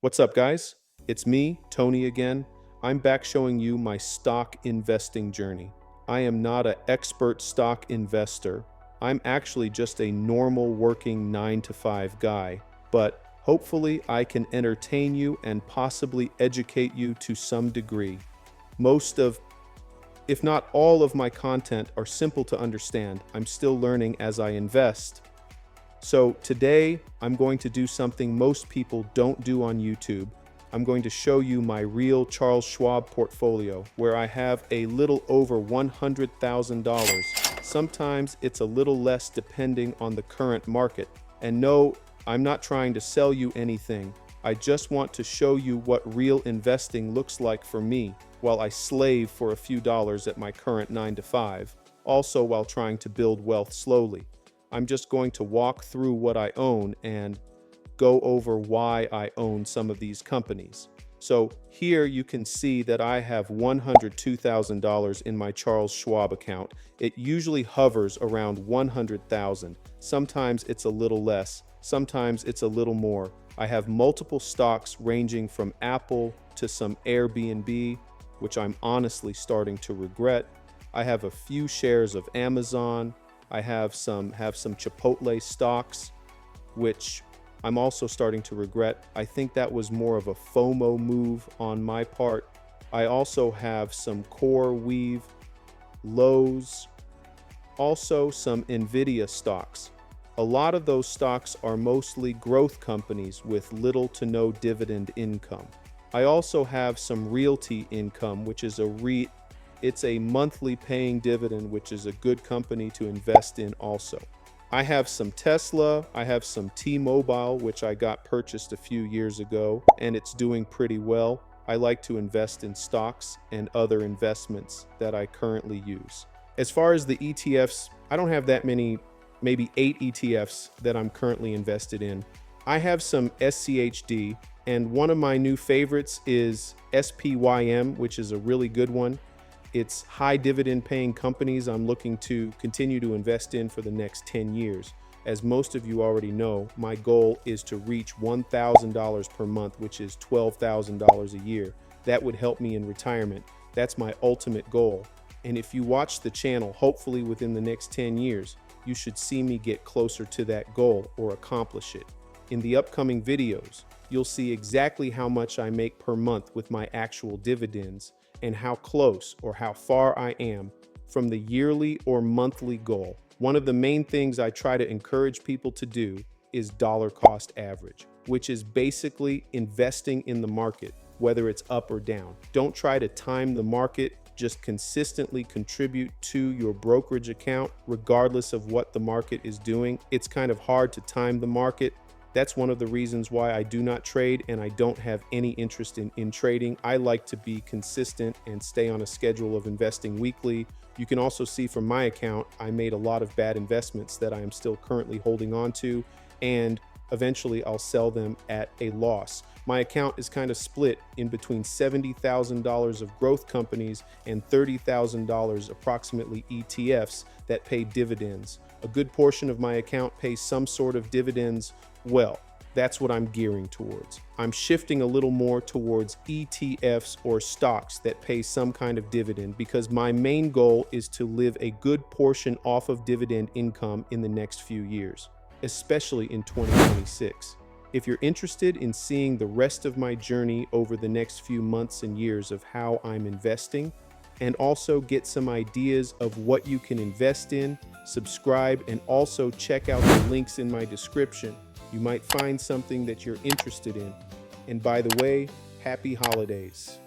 What's up, guys? It's me, Tony again. I'm back showing you my stock investing journey. I am not an expert stock investor. I'm actually just a normal working 9 to 5 guy, but hopefully I can entertain you and possibly educate you to some degree. Most of, if not all of my content are simple to understand. I'm still learning as I invest. So today, I'm going to do something most people don't do on YouTube. I'm going to show you my real Charles Schwab portfolio, where I have a little over $100,000. Sometimes it's a little less depending on the current market. And no, I'm not trying to sell you anything. I just want to show you what real investing looks like for me, while I slave for a few dollars at my current 9 to 5, also while trying to build wealth slowly. I'm just going to walk through what I own and go over why I own some of these companies. So here you can see that I have $102,000 in my Charles Schwab account. It usually hovers around 100,000. Sometimes it's a little less, sometimes it's a little more. I have multiple stocks ranging from Apple to some Airbnb, which I'm honestly starting to regret. I have a few shares of Amazon. I have some Chipotle stocks, which I'm also starting to regret. I think that was more of a FOMO move on my part. I also have some CoreWeave, Lowe's, also some Nvidia stocks. A lot of those stocks are mostly growth companies with little to no dividend income. I also have some realty income, which is a REIT. It's a monthly paying dividend, which is a good company to invest in also. I have some Tesla, I have some T-Mobile, which I got purchased a few years ago, and it's doing pretty well. I like to invest in stocks and other investments that I currently use. As far as the ETFs, I don't have that many, maybe 8 ETFs that I'm currently invested in. I have some SCHD, and one of my new favorites is SPYM, which is a really good one. It's high dividend paying companies I'm looking to continue to invest in for the next 10 years. As most of you already know, my goal is to reach $1,000 per month, which is $12,000 a year. That would help me in retirement. That's my ultimate goal. And if you watch the channel, hopefully within the next 10 years, you should see me get closer to that goal or accomplish it. In the upcoming videos, you'll see exactly how much I make per month with my actual dividends, and how close or how far I am from the yearly or monthly goal. One of the main things I try to encourage people to do is dollar cost average, which is basically investing in the market, whether it's up or down. Don't try to time the market, just consistently contribute to your brokerage account, regardless of what the market is doing. It's kind of hard to time the market. That's one of the reasons why I do not trade, and I don't have any interest in trading. I like to be consistent and stay on a schedule of investing weekly. You can also see from my account, I made a lot of bad investments that I am still currently holding on to, and eventually I'll sell them at a loss. My account is kind of split in between $70,000 of growth companies and $30,000 approximately ETFs that pay dividends. A good portion of my account pays some sort of dividends. Well, that's what I'm gearing towards. I'm shifting a little more towards ETFs or stocks that pay some kind of dividend, because my main goal is to live a good portion off of dividend income in the next few years, especially in 2026. If you're interested in seeing the rest of my journey over the next few months and years of how I'm investing, and also get some ideas of what you can invest in, subscribe, and also check out the links in my description. You might find something that you're interested in. And by the way, happy holidays.